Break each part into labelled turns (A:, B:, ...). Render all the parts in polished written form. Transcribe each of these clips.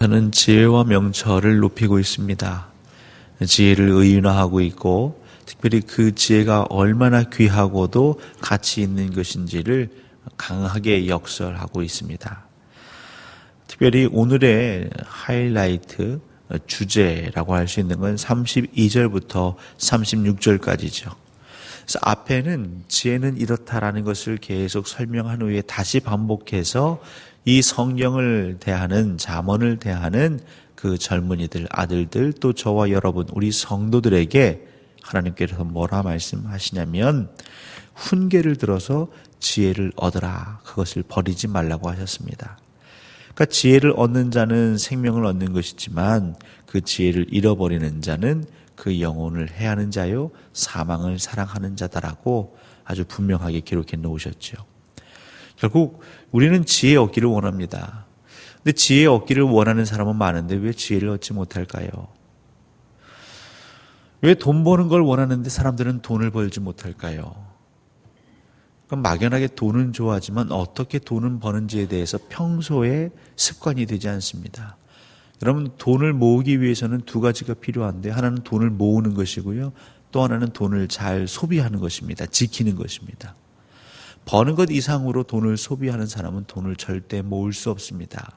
A: 저는 지혜와 명철을 높이고 있습니다. 지혜를 의인화하고 있고 특별히 그 지혜가 얼마나 귀하고도 가치 있는 것인지를 강하게 역설하고 있습니다. 특별히 오늘의 하이라이트 주제라고 할 수 있는 건 32절부터 36절까지죠. 그래서 앞에는 지혜는 이렇다라는 것을 계속 설명한 후에 다시 반복해서 이 성경을 대하는, 잠언을 대하는 그 젊은이들, 아들들, 또 저와 여러분, 우리 성도들에게 하나님께서 뭐라 말씀하시냐면 훈계를 들어서 지혜를 얻으라, 그것을 버리지 말라고 하셨습니다. 그러니까 지혜를 얻는 자는 생명을 얻는 것이지만 그 지혜를 잃어버리는 자는 그 영혼을 해하는 자요 사망을 사랑하는 자다라고 아주 분명하게 기록해 놓으셨죠. 결국 우리는 지혜 얻기를 원합니다. 근데 지혜 얻기를 원하는 사람은 많은데 왜 지혜를 얻지 못할까요? 왜 돈 버는 걸 원하는데 사람들은 돈을 벌지 못할까요? 그러니까 막연하게 돈은 좋아하지만 어떻게 돈을 버는지에 대해서 평소에 습관이 되지 않습니다. 여러분, 돈을 모으기 위해서는 두 가지가 필요한데 하나는 돈을 모으는 것이고요. 또 하나는 돈을 잘 소비하는 것입니다. 지키는 것입니다. 버는 것 이상으로 돈을 소비하는 사람은 돈을 절대 모을 수 없습니다.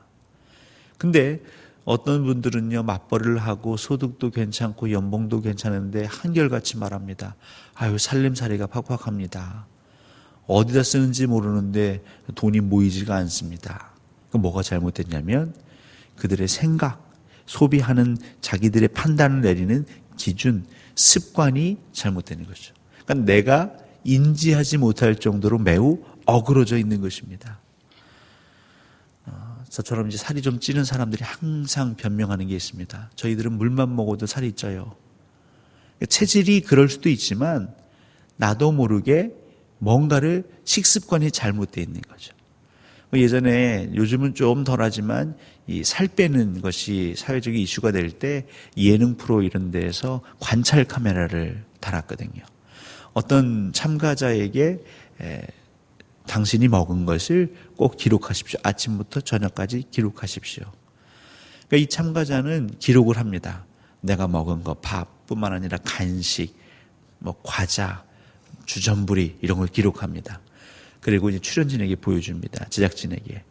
A: 근데 어떤 분들은요, 맞벌이를 하고 소득도 괜찮고 연봉도 괜찮은데 한결같이 말합니다. 아유, 살림살이가 팍팍합니다. 어디다 쓰는지 모르는데 돈이 모이지가 않습니다. 그럼 뭐가 잘못됐냐면 그들의 생각, 소비하는 자기들의 판단을 내리는 기준, 습관이 잘못되는 거죠. 그러니까 내가 인지하지 못할 정도로 매우 어그러져 있는 것입니다. 저처럼 이제 살이 좀 찌는 사람들이 항상 변명하는 게 있습니다. 저희들은 물만 먹어도 살이 쪄요. 체질이 그럴 수도 있지만 나도 모르게 뭔가를 식습관이 잘못되어 있는 거죠. 예전에, 요즘은 좀 덜하지만 이 살 빼는 것이 사회적인 이슈가 될 때 예능 프로 이런 데에서 관찰 카메라를 달았거든요. 어떤 참가자에게 당신이 먹은 것을 꼭 기록하십시오. 아침부터 저녁까지 기록하십시오. 그러니까 이 참가자는 기록을 합니다. 내가 먹은 거, 밥뿐만 아니라 간식, 과자, 주전부리 이런 걸 기록합니다. 그리고 이제 출연진에게 보여줍니다. 제작진에게.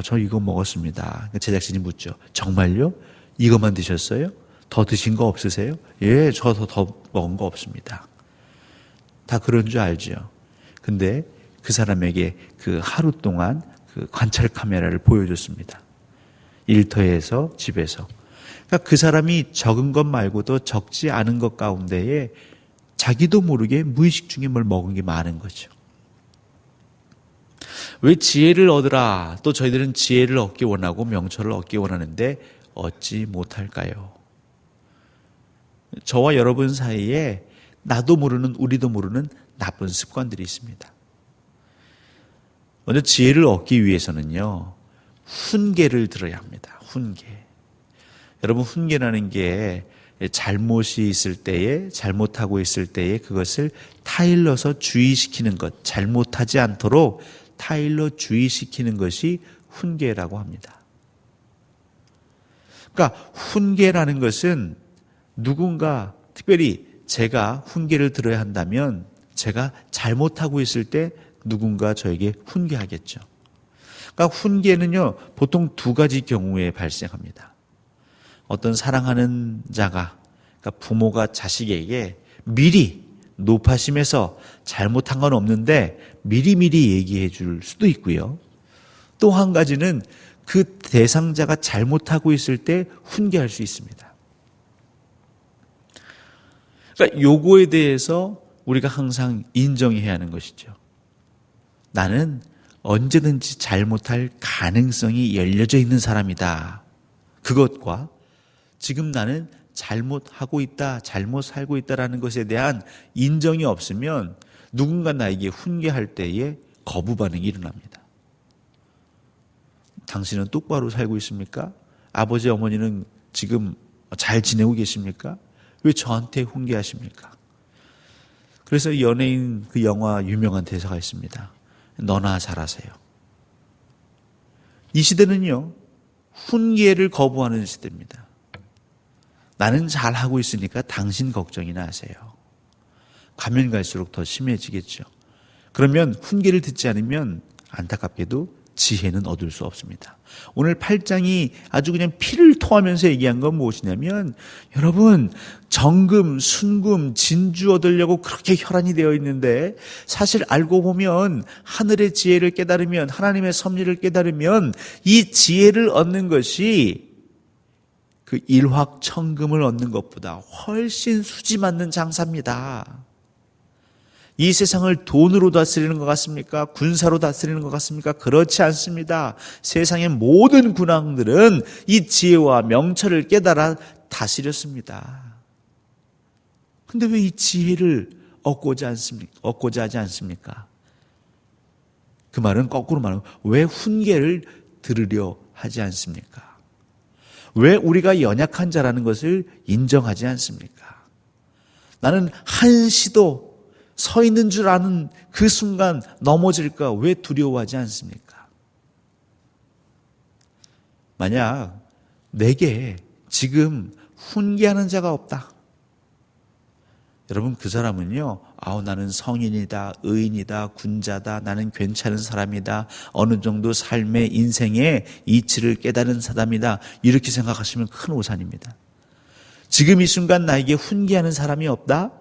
A: 저 이거 먹었습니다. 제작진이 묻죠. 정말요? 이것만 드셨어요? 더 드신 거 없으세요? 예, 저 더 먹은 거 없습니다. 다 그런 줄 알죠. 근데 그 사람에게 그 하루 동안 그 관찰 카메라를 보여줬습니다. 일터에서, 집에서. 그러니까 그 사람이 적은 것 말고도 적지 않은 것 가운데에 자기도 모르게 무의식 중에 뭘 먹은 게 많은 거죠. 왜 지혜를 얻으라, 또 저희들은 지혜를 얻기 원하고 명철을 얻기 원하는데 얻지 못할까요? 저와 여러분 사이에 나도 모르는, 우리도 모르는 나쁜 습관들이 있습니다. 먼저 지혜를 얻기 위해서는요, 훈계를 들어야 합니다. 훈계. 여러분, 훈계라는 게 잘못이 있을 때에, 잘못하고 있을 때에 그것을 타일러서 주의시키는 것, 잘못하지 않도록 타일러 주의시키는 것이 훈계라고 합니다. 그러니까 훈계라는 것은 누군가, 특별히 제가 훈계를 들어야 한다면 제가 잘못하고 있을 때 누군가 저에게 훈계하겠죠. 그러니까 훈계는요, 보통 두 가지 경우에 발생합니다. 어떤 사랑하는 자가, 그러니까 부모가 자식에게 미리 높아심에서 잘못한 건 없는데 미리미리 얘기해 줄 수도 있고요. 또 한 가지는 그 대상자가 잘못하고 있을 때 훈계할 수 있습니다. 그러니까 요거에 대해서 우리가 항상 인정해야 하는 것이죠. 나는 언제든지 잘못할 가능성이 열려져 있는 사람이다. 그것과 지금 나는 잘못하고 있다, 잘못 살고 있다라는 것에 대한 인정이 없으면 누군가 나에게 훈계할 때에 거부 반응이 일어납니다. 당신은 똑바로 살고 있습니까? 아버지, 어머니는 지금 잘 지내고 계십니까? 왜 저한테 훈계하십니까? 그래서 연예인 그 영화 유명한 대사가 있습니다. 너나 잘하세요. 이 시대는요, 훈계를 거부하는 시대입니다. 나는 잘하고 있으니까 당신 걱정이나 하세요. 가면 갈수록 더 심해지겠죠. 그러면 훈계를 듣지 않으면 안타깝게도 지혜는 얻을 수 없습니다. 오늘 8장이 아주 그냥 피를 토하면서 얘기한 건 무엇이냐면, 여러분, 정금, 순금, 진주 얻으려고 그렇게 혈안이 되어 있는데 사실 알고 보면 하늘의 지혜를 깨달으면, 하나님의 섭리를 깨달으면 이 지혜를 얻는 것이 그 일확천금을 얻는 것보다 훨씬 수지 맞는 장사입니다. 이 세상을 돈으로 다스리는 것 같습니까? 군사로 다스리는 것 같습니까? 그렇지 않습니다. 세상의 모든 군왕들은 이 지혜와 명철을 깨달아 다스렸습니다. 근데 왜 이 지혜를 얻고자 하지 않습니까? 그 말은 거꾸로 말하면 왜 훈계를 들으려 하지 않습니까? 왜 우리가 연약한 자라는 것을 인정하지 않습니까? 나는 한시도 서 있는 줄 아는 그 순간 넘어질까 왜 두려워하지 않습니까? 만약 내게 지금 훈계하는 자가 없다. 여러분, 그 사람은요, 나는 성인이다, 의인이다, 군자다, 나는 괜찮은 사람이다, 어느 정도 삶의 인생의 이치를 깨달은 사람이다, 이렇게 생각하시면 큰 오산입니다. 지금 이 순간 나에게 훈계하는 사람이 없다?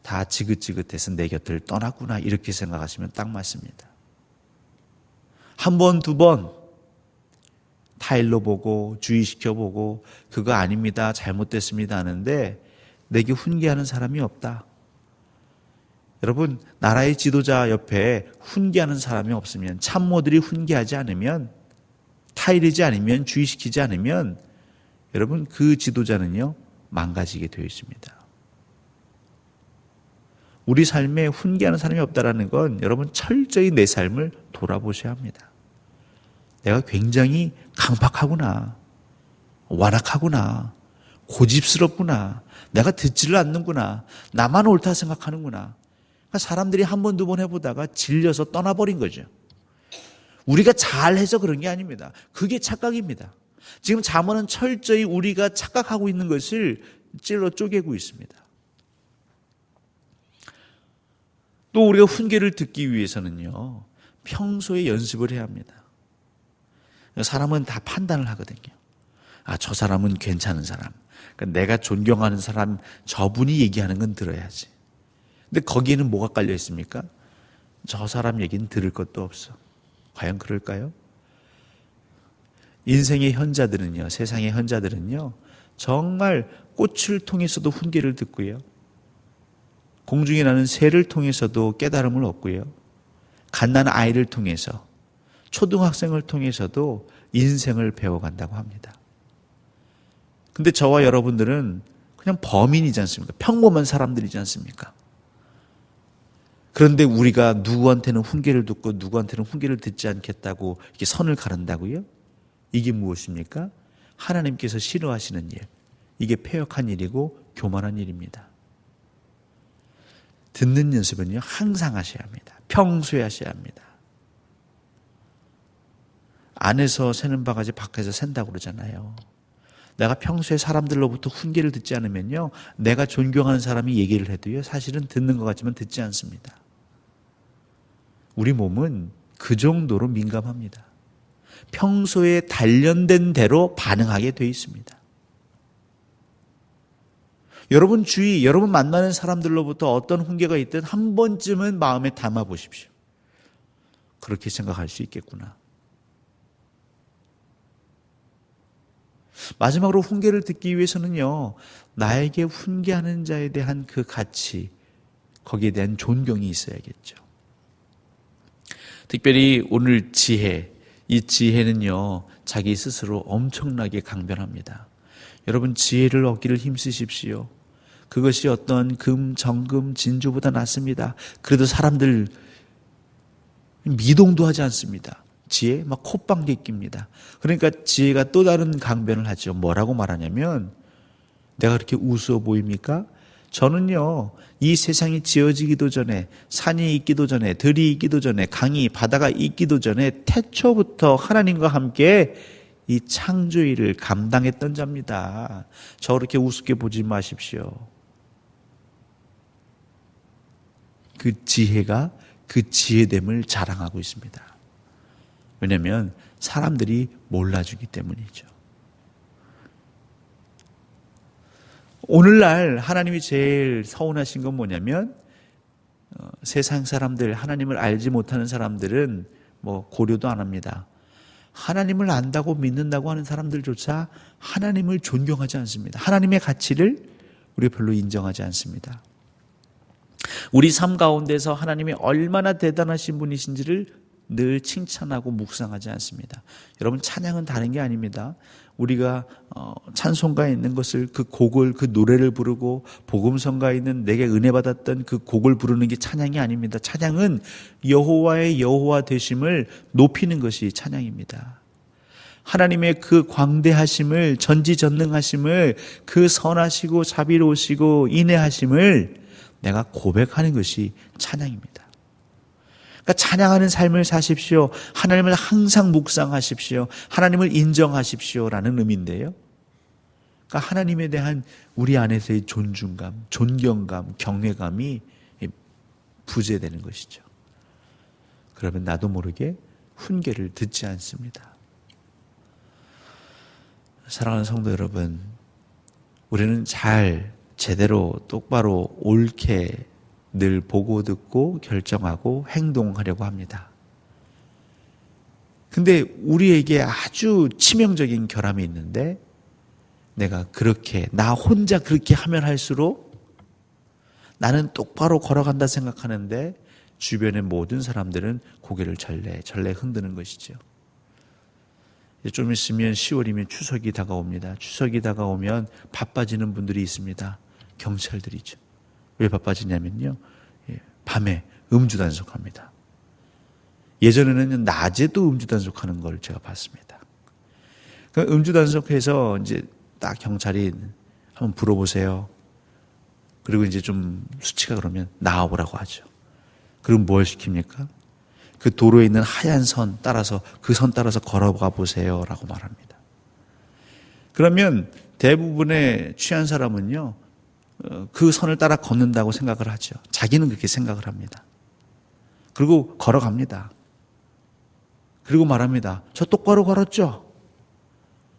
A: 다 지긋지긋해서 내 곁을 떠났구나, 이렇게 생각하시면 딱 맞습니다. 한 번, 두 번 타일로 보고 주의시켜보고 그거 아닙니다, 잘못됐습니다 하는데 내게 훈계하는 사람이 없다. 여러분, 나라의 지도자 옆에 훈계하는 사람이 없으면, 참모들이 훈계하지 않으면, 타일이지 않으면, 주의시키지 않으면 여러분, 그 지도자는요 망가지게 되어 있습니다. 우리 삶에 훈계하는 사람이 없다는 건 여러분 철저히 내 삶을 돌아보셔야 합니다. 내가 굉장히 강박하구나, 완악하구나, 고집스럽구나, 내가 듣지를 않는구나, 나만 옳다 생각하는구나. 그러니까 사람들이 한 번, 두 번 해보다가 질려서 떠나버린 거죠. 우리가 잘해서 그런 게 아닙니다. 그게 착각입니다. 지금 잠언은 철저히 우리가 착각하고 있는 것을 찔러 쪼개고 있습니다. 또 우리가 훈계를 듣기 위해서는요, 평소에 연습을 해야 합니다. 사람은 다 판단을 하거든요. 저 사람은 괜찮은 사람, 그러니까 내가 존경하는 사람, 저분이 얘기하는 건 들어야지. 근데 거기에는 뭐가 깔려 있습니까? 저 사람 얘기는 들을 것도 없어. 과연 그럴까요? 인생의 현자들은요, 세상의 현자들은요, 정말 꽃을 통해서도 훈계를 듣고요, 공중에 나는 새를 통해서도 깨달음을 얻고요, 갓난 아이를 통해서, 초등학생을 통해서도 인생을 배워간다고 합니다. 근데 저와 여러분들은 그냥 범인이지 않습니까? 평범한 사람들이지 않습니까? 그런데 우리가 누구한테는 훈계를 듣고 누구한테는 훈계를 듣지 않겠다고 이렇게 선을 가른다고요? 이게 무엇입니까? 하나님께서 싫어하시는 일, 이게 패역한 일이고 교만한 일입니다. 듣는 연습은요, 항상 하셔야 합니다. 평소에 하셔야 합니다. 안에서 새는 바가지 밖에서 샌다고 그러잖아요. 내가 평소에 사람들로부터 훈계를 듣지 않으면요, 내가 존경하는 사람이 얘기를 해도요, 사실은 듣는 것 같지만 듣지 않습니다. 우리 몸은 그 정도로 민감합니다. 평소에 단련된 대로 반응하게 돼 있습니다. 여러분 주위, 여러분 만나는 사람들로부터 어떤 훈계가 있든 한 번쯤은 마음에 담아 보십시오. 그렇게 생각할 수 있겠구나. 마지막으로 훈계를 듣기 위해서는요, 나에게 훈계하는 자에 대한 그 가치, 거기에 대한 존경이 있어야겠죠. 특별히 오늘 지혜, 이 지혜는요, 자기 스스로 엄청나게 강변합니다. 여러분, 지혜를 얻기를 힘쓰십시오. 그것이 어떤 금, 정금, 진주보다 낫습니다. 그래도 사람들 미동도 하지 않습니다. 지혜 막 콧방귀 낍니다. 그러니까 지혜가 또 다른 강변을 하죠. 뭐라고 말하냐면, 내가 그렇게 우스워 보입니까? 저는요, 이 세상이 지어지기도 전에, 산이 있기도 전에, 들이 있기도 전에, 강이, 바다가 있기도 전에 태초부터 하나님과 함께 이 창조일을 감당했던 자입니다. 저 그렇게 우습게 보지 마십시오. 그 지혜가 그 지혜됨을 자랑하고 있습니다. 왜냐하면 사람들이 몰라주기 때문이죠. 오늘날 하나님이 제일 서운하신 건 뭐냐면 세상 사람들, 하나님을 알지 못하는 사람들은 뭐 고려도 안 합니다. 하나님을 안다고 믿는다고 하는 사람들조차 하나님을 존경하지 않습니다. 하나님의 가치를 우리가 별로 인정하지 않습니다. 우리 삶 가운데서 하나님이 얼마나 대단하신 분이신지를 늘 칭찬하고 묵상하지 않습니다. 여러분, 찬양은 다른 게 아닙니다. 우리가 찬송가에 있는 것을, 그 곡을, 그 노래를 부르고 복음성가에 있는 내게 은혜 받았던 그 곡을 부르는 게 찬양이 아닙니다. 찬양은 여호와의 여호와 되심을 높이는 것이 찬양입니다. 하나님의 그 광대하심을, 전지전능하심을, 그 선하시고 자비로우시고 인애하심을 내가 고백하는 것이 찬양입니다. 그러니까 찬양하는 삶을 사십시오. 하나님을 항상 묵상하십시오. 하나님을 인정하십시오라는 의미인데요. 그러니까 하나님에 대한 우리 안에서의 존중감, 존경감, 경외감이 부재되는 것이죠. 그러면 나도 모르게 훈계를 듣지 않습니다. 사랑하는 성도 여러분, 우리는 제대로 똑바로 옳게 늘 보고 듣고 결정하고 행동하려고 합니다. 근데 우리에게 아주 치명적인 결함이 있는데, 내가 그렇게, 나 혼자 그렇게 하면 할수록 나는 똑바로 걸어간다 생각하는데 주변의 모든 사람들은 고개를 절레 흔드는 것이죠. 좀 있으면 10월이면 추석이 다가옵니다. 추석이 다가오면 바빠지는 분들이 있습니다. 경찰들이죠. 왜 바빠지냐면요, 밤에 음주 단속합니다. 예전에는 낮에도 음주 단속하는 걸 제가 봤습니다. 그 음주 단속해서 이제 딱 경찰이 한번 불어보세요. 그리고 이제 좀 수치가 그러면 나와보라고 하죠. 그럼 뭘 시킵니까? 그 도로에 있는 하얀 선 따라서, 그 선 따라서 걸어가 보세요 라고 말합니다. 그러면 대부분의 취한 사람은요, 그 선을 따라 걷는다고 생각을 하죠. 자기는 그렇게 생각을 합니다. 그리고 걸어갑니다. 그리고 말합니다. 저 똑바로 걸었죠?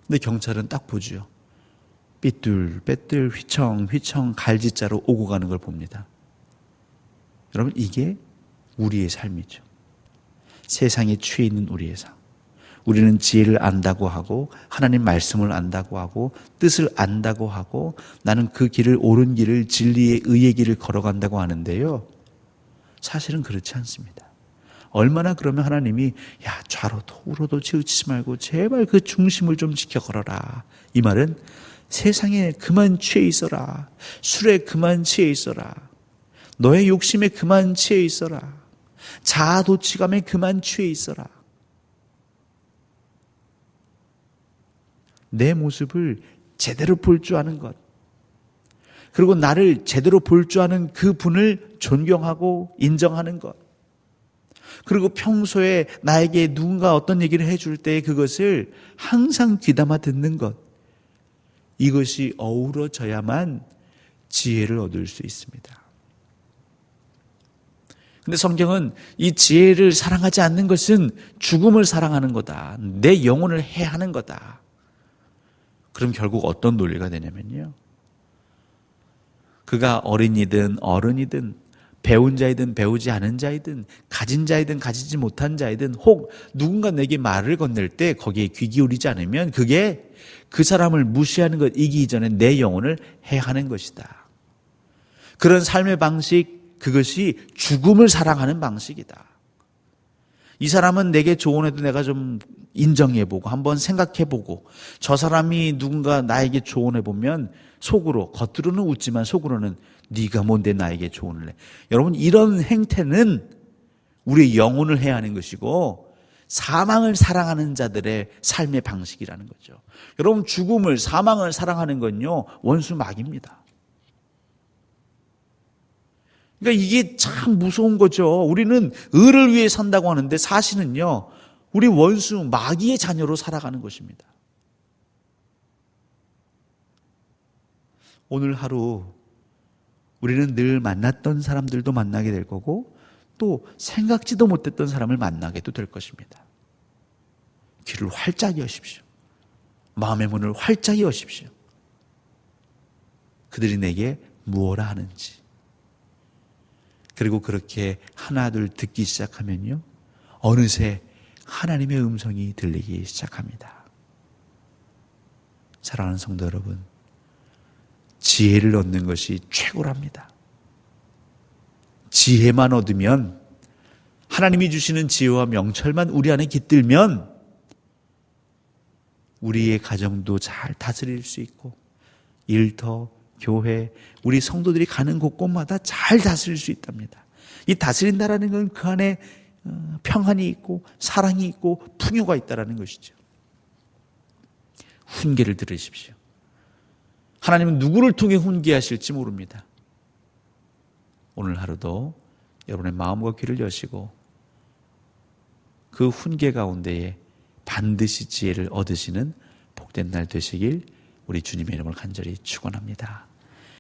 A: 근데 경찰은 딱 보죠. 삐뚤빼뚤 휘청 갈짓자로 오고 가는 걸 봅니다. 여러분, 이게 우리의 삶이죠. 세상에 취해 있는 우리의 삶. 우리는 지혜를 안다고 하고, 하나님 말씀을 안다고 하고, 뜻을 안다고 하고, 나는 그 길을, 옳은 길을, 진리의 의의 길을 걸어간다고 하는데요, 사실은 그렇지 않습니다. 얼마나 그러면 하나님이 야, 좌로도 우로도 치우치지 말고 제발 그 중심을 좀 지켜 걸어라. 이 말은 세상에 그만 취해 있어라. 술에 그만 취해 있어라. 너의 욕심에 그만 취해 있어라. 자아도취감에 그만 취해 있어라. 내 모습을 제대로 볼 줄 아는 것, 그리고 나를 제대로 볼 줄 아는 그 분을 존경하고 인정하는 것, 그리고 평소에 나에게 누군가 어떤 얘기를 해줄 때 그것을 항상 귀담아 듣는 것, 이것이 어우러져야만 지혜를 얻을 수 있습니다. 근데 성경은 이 지혜를 사랑하지 않는 것은 죽음을 사랑하는 거다. 내 영혼을 해하는 거다. 그럼 결국 어떤 논리가 되냐면요, 그가 어린이든 어른이든 배운 자이든 배우지 않은 자이든 가진 자이든 가지지 못한 자이든 혹 누군가 내게 말을 건넬 때 거기에 귀 기울이지 않으면 그게 그 사람을 무시하는 것 이기 전에 내 영혼을 해하는 것이다. 그런 삶의 방식, 그것이 죽음을 사랑하는 방식이다. 이 사람은 내게 조언해도 내가 좀 인정해보고 한번 생각해보고, 저 사람이 누군가 나에게 조언해보면 속으로, 겉으로는 웃지만 속으로는 네가 뭔데 나에게 조언을 해. 여러분, 이런 행태는 우리의 영혼을 해야 하는 것이고 사망을 사랑하는 자들의 삶의 방식이라는 거죠. 여러분, 죽음을, 사망을 사랑하는 건요, 원수막입니다. 그러니까 이게 참 무서운 거죠. 우리는 의를 위해 산다고 하는데 사실은요, 우리 원수 마귀의 자녀로 살아가는 것입니다. 오늘 하루 우리는 늘 만났던 사람들도 만나게 될 거고 또 생각지도 못했던 사람을 만나게도 될 것입니다. 귀를 활짝 여십시오. 마음의 문을 활짝 여십시오. 그들이 내게 무엇라 하는지. 그리고 그렇게 하나 둘 듣기 시작하면요, 어느새 하나님의 음성이 들리기 시작합니다. 사랑하는 성도 여러분, 지혜를 얻는 것이 최고랍니다. 지혜만 얻으면, 하나님이 주시는 지혜와 명철만 우리 안에 깃들면 우리의 가정도 잘 다스릴 수 있고 일터, 교회, 우리 성도들이 가는 곳곳마다 잘 다스릴 수 있답니다. 이 다스린다라는 건 그 안에 평안이 있고 사랑이 있고 풍요가 있다라는 것이죠. 훈계를 들으십시오. 하나님은 누구를 통해 훈계하실지 모릅니다. 오늘 하루도 여러분의 마음과 귀를 여시고 그 훈계 가운데에 반드시 지혜를 얻으시는 복된 날 되시길 우리 주님의 이름을 간절히 축원합니다.